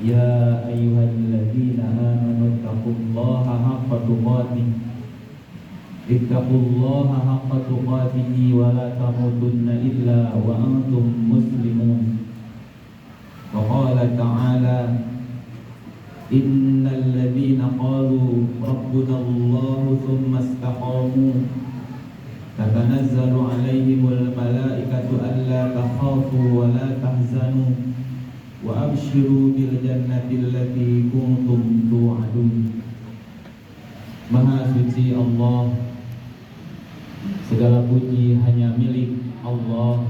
يا أيها الذين آمنوا اتقوا الله حق تقاته ولا تموتن إلا وأنتم مسلمون وقال تعالى إن الذين قالوا ربنا الله ثم استقاموا تتنزل عليهم الملائكة ألا تخافوا ولا تحزنوا وأبشروا بالجنة التي كنتم توعدون. Maha suci Allah, segala puji hanya milik Allah.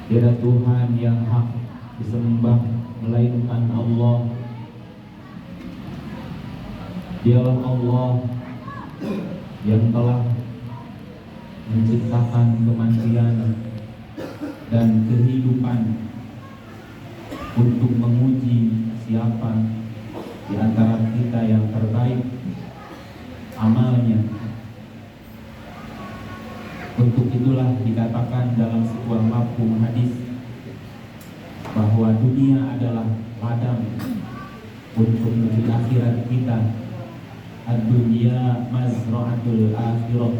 Tiada Tuhan yang hak disembah melainkan Allah. Dialah Allah yang telah menciptakan kematian dan kehidupan untuk menguji siapa di antara kita yang terbaik amalnya. Untuk itulah dikatakan dalam sebuah mafhum hadis bahwa dunia adalah ladang untuk menuju akhirat kita. Ad-dunya mazra'atul akhirah.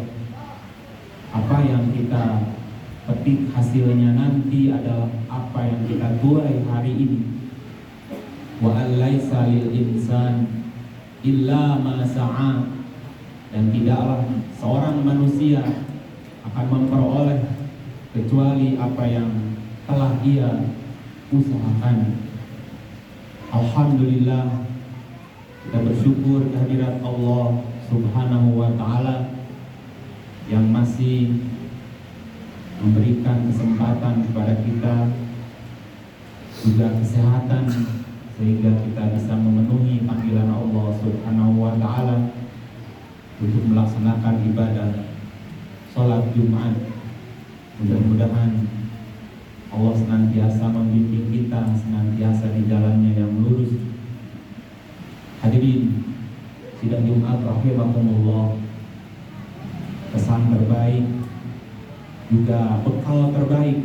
Apa yang kita petik hasilnya nanti adalah apa yang kita tuai hari ini. Wa alaisa lil insan illa ma sa'a. Dan tidaklah seorang manusia akan memperoleh kecuali apa yang telah ia usahakan. Alhamdulillah, kita bersyukur kehadirat Allah Subhanahu wa ta'ala yang masih memberikan kesempatan kepada kita juga kesehatan sehingga kita bisa memenuhi panggilan Allah Subhanahu wa ta'ala untuk melaksanakan ibadah sholat Jumat. Mudah-mudahan Allah senantiasa membimbing kita, senantiasa di jalannya yang lurus. Hadirin sidang Jumat rahimakumullah, pesan terbaik juga bekal terbaik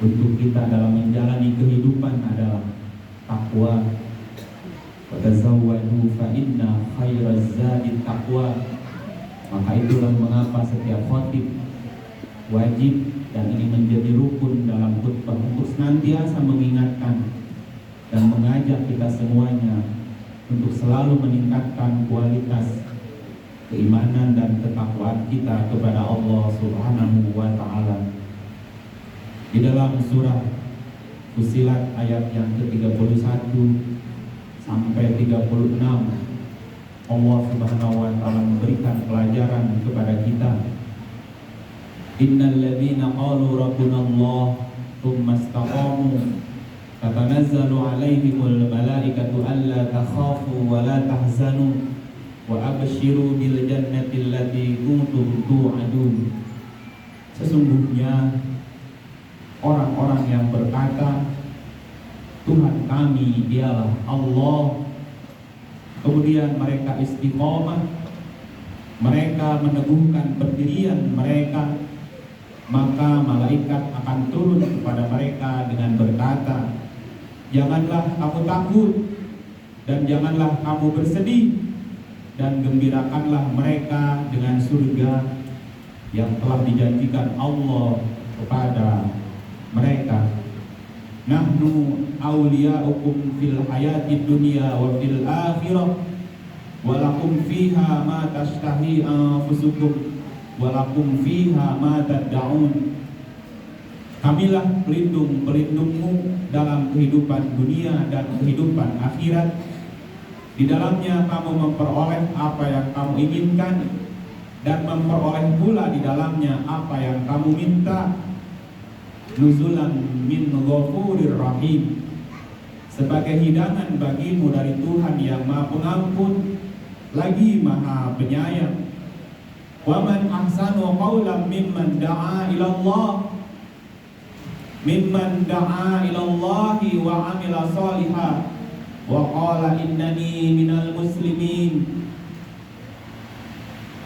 untuk kita dalam menjalani kehidupan adalah takwa. Watazawwadu fa inna khairaz zadi taqwa. Maka itulah mengapa setiap khatib wajib, dan ini menjadi rukun dalam khutbah, untuk senantiasa mengingatkan dan mengajak kita semuanya untuk selalu meningkatkan kualitas keimanan dan ketakwaan kita kepada Allah Subhanahu wa ta'ala. Di dalam surah Fussilat ayat yang ke-31 sampai 36, Allah Subhanahu wa ta'ala memberikan pelajaran kepada kita. Innal ladzina qalu rabbuna Allah tsumma istaqamu tatanazzalu 'alaihimul malaikatu alla takhafu wa la tahzanu wa abshiru bil jannati allati kuntum tu'adun. Sesungguhnya orang-orang yang berkata Tuhan kami dialah Allah, kemudian mereka istiqomah, mereka meneguhkan pendirian mereka, maka malaikat akan turun kepada mereka dengan berkata, janganlah kamu takut dan janganlah kamu bersedih, dan gembirakanlah mereka dengan surga yang telah dijanjikan Allah kepada mereka. Nahnu awliya'ukum fil hayati dunya wa fil akhirah wa lakum fiha ma tashtahi anfusukum wa lakum fiha ma tad'un. Kamilah pelindungmu dalam kehidupan dunia dan kehidupan akhirat. Di dalamnya kamu memperoleh apa yang kamu inginkan, dan memperoleh pula di dalamnya apa yang kamu minta. Nuzulan min ghafurir rahim, sebagai hidangan bagimu dari Tuhan yang Maha Pengampun lagi Maha Penyayang. Wa man ahsanu qawlan mimman da'a ilallah wa amila shalihan wa qala innani minal muslimin.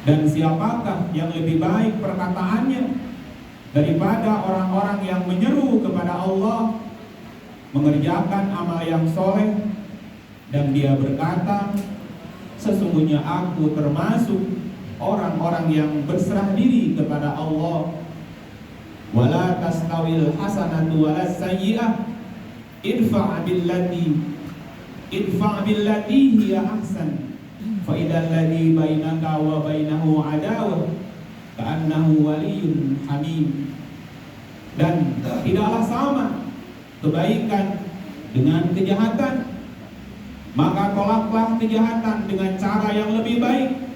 Dan siapakah yang lebih baik perkataannya daripada orang-orang yang menyeru kepada Allah mengerjakan amal yang soleh, dan dia berkata, sesungguhnya aku termasuk orang-orang yang berserah diri kepada Allah. Wala tastawil hasanatu wala sayyi'ah idfa' billati hiya ahsan fa idzal ladzi bainaka wa bainahu adawah ka'annahu waliyyun hamim. Dan tidaklah sama kebaikan dengan kejahatan, maka tolaklah kejahatan dengan cara yang lebih baik.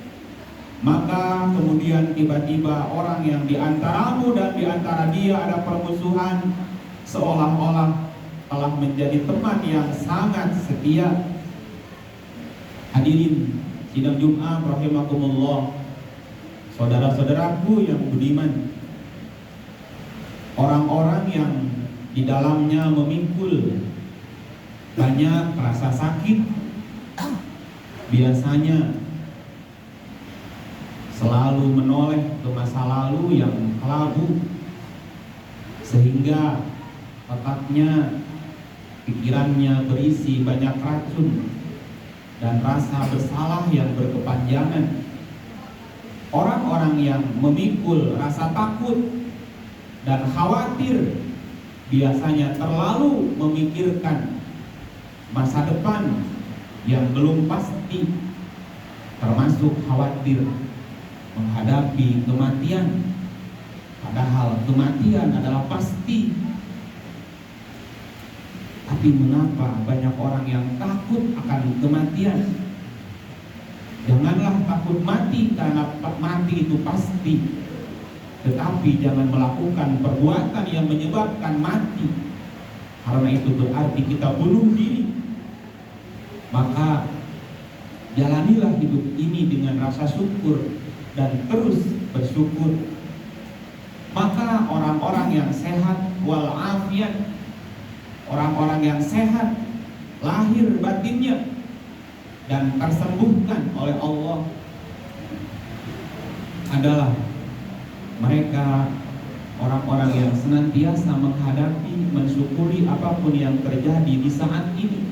Maka kemudian tiba-tiba orang yang diantaramu dan diantara dia ada permusuhan, seolah-olah telah menjadi teman yang sangat setia. Hadirin sidang Jumat rahimakumullah, saudara-saudaraku yang budiman, orang-orang yang di dalamnya memikul banyak rasa sakit biasanya selalu menoleh ke masa lalu yang kelabu, sehingga otaknya, pikirannya berisi banyak racun dan rasa bersalah yang berkepanjangan. Orang-orang yang memikul rasa takut dan khawatir biasanya terlalu memikirkan masa depan yang belum pasti, termasuk khawatir menghadapi kematian, padahal kematian adalah pasti. Tapi mengapa banyak orang yang takut akan kematian? Janganlah takut mati karena mati itu pasti, tetapi jangan melakukan perbuatan yang menyebabkan mati, karena itu berarti kita bunuh diri. Maka jalanilah hidup ini dengan rasa syukur dan terus bersyukur. Maka orang-orang yang sehat walafiat, orang-orang yang sehat lahir batinnya dan tersembuhkan oleh Allah adalah mereka orang-orang yang senantiasa menghadapi, mensyukuri apapun yang terjadi di saat ini.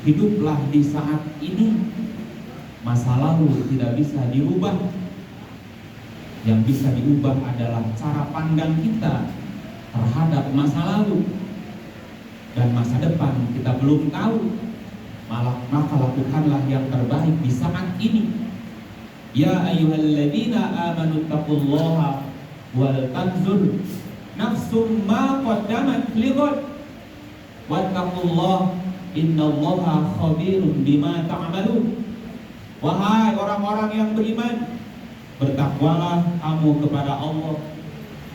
Hiduplah di saat ini. Masa lalu tidak bisa dirubah. Yang bisa diubah adalah cara pandang kita terhadap masa lalu. Dan masa depan kita belum tahu. Maka lakukanlah yang terbaik di saat ini. Ya ayyuhalladzina amanu taqullaha wal tanzur nafsum ma qaddamat lighad wattaqullaha innallaha khabirum bima ta'malun. Wahai orang-orang yang beriman, bertakwalah kamu kepada Allah,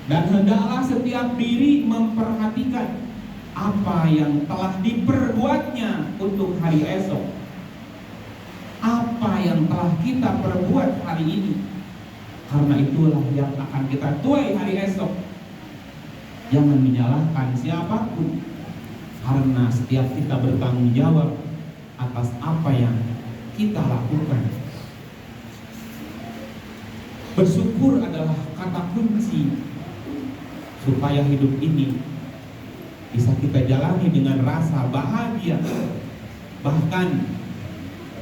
dan hendaklah setiap diri memperhatikan apa yang telah diperbuatnya untuk hari esok. Apa yang telah kita perbuat hari ini, karena itulah yang akan kita tuai hari esok. Jangan menyalahkan siapapun, karena setiap kita bertanggung jawab atas apa yang kita lakukan. Bersyukur adalah kata kunci supaya hidup ini bisa kita jalani dengan rasa bahagia. Bahkan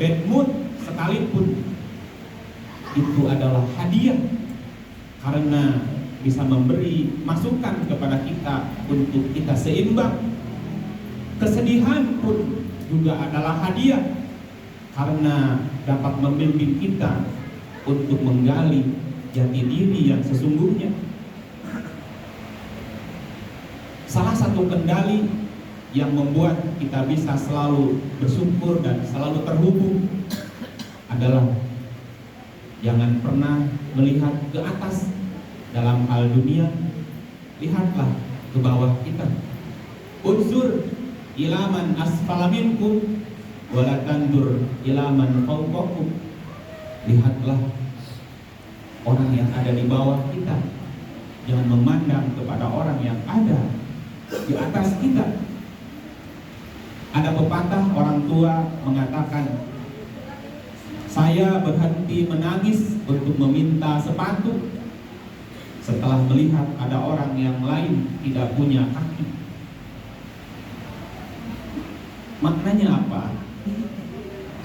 bad mood sekalipun itu adalah hadiah, karena bisa memberi masukan kepada kita untuk kita seimbang. Kesedihan pun juga adalah hadiah, karena dapat membimbing kita untuk menggali jati diri yang sesungguhnya. Salah satu kendali yang membuat kita bisa selalu bersyukur dan selalu terhubung adalah jangan pernah melihat ke atas dalam hal dunia, lihatlah ke bawah kita. Unsur ilaman asfala minkum wala tandur ilaman fawqakum. Lihatlah orang yang ada di bawah kita, jangan memandang kepada orang yang ada di atas kita. Ada pepatah orang tua mengatakan, saya berhenti menangis untuk meminta sepatu setelah melihat ada orang yang lain tidak punya kaki. Maknanya apa?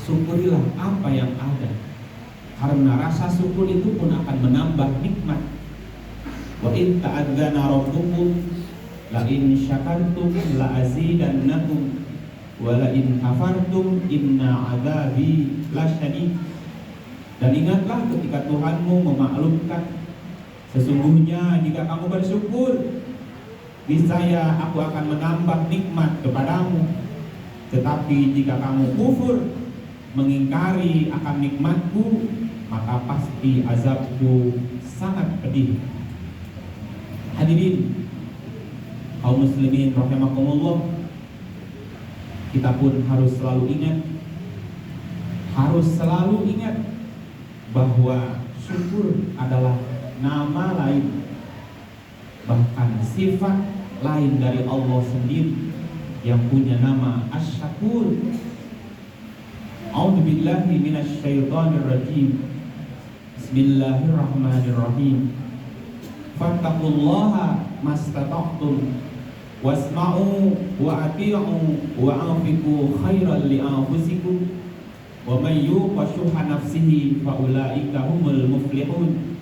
Syukurilah apa yang ada, karena rasa syukur itu pun akan menambah nikmat. Wa in ta'adzana rabbukum la in syakartum la azidannakum wa la in kafartum inna adzabi lasyadid. Dan ingatlah ketika Tuhanmu memaklumkan, sesungguhnya jika kamu bersyukur, niscaya aku akan menambah nikmat kepadamu. Tetapi jika kamu kufur, mengingkari akan nikmatku, maka pasti azabku sangat pedih. Hadirin kaum muslimin rahimakumullah, kita pun harus selalu ingat bahwa syukur adalah nama lain, bahkan sifat lain dari Allah sendiri yang punya nama Asy-Syakur. A'udzu billahi minasy syaithanir rajim. Bismillahirrahmanirrahim. Fattaqullaha mastata'tum wasma'u wa ati'u wa anfiqu khairan li anfusikum wa may yuqa syuhha nafsihi fa ulaika humul muflihun.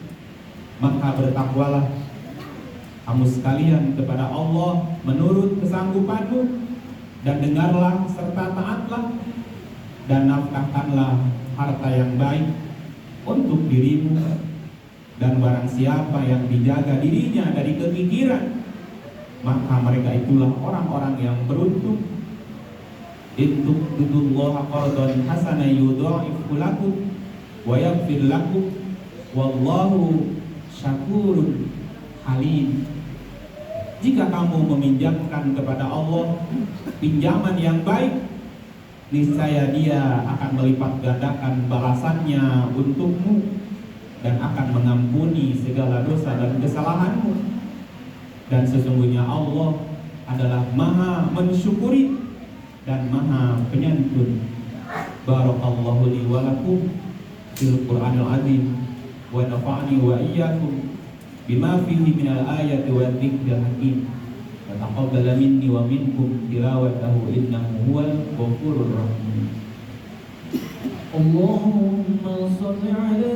Maka bertakwalah kamu sekalian kepada Allah menurut kesanggupanmu, dan dengarlah serta taatlah, dan nafkahkanlah harta yang baik untuk dirimu. Dan barang siapa yang dijaga dirinya dari kekikiran, maka mereka itulah orang-orang yang beruntung. Intuqridullaha qardan hasanan yudha'ifhu lakum wa yaghfir lakum wallahu syakurun halim. Jika kamu meminjamkan kepada Allah pinjaman yang baik, niscaya Dia akan melipat gandakan balasannya untukmu dan akan mengampuni segala dosa dan kesalahanmu. Dan sesungguhnya Allah adalah Maha mensyukuri dan Maha penyantun. Barakallahu li wa lakum fil Qur'anil azim wa nafa'ani wa iyyakum bima fihi minal ayati wa dzikril hakim. Wa taqabbal minni wa minkum tilawatahu innahu huwal ghafurur rahim. Allahumma shalli ala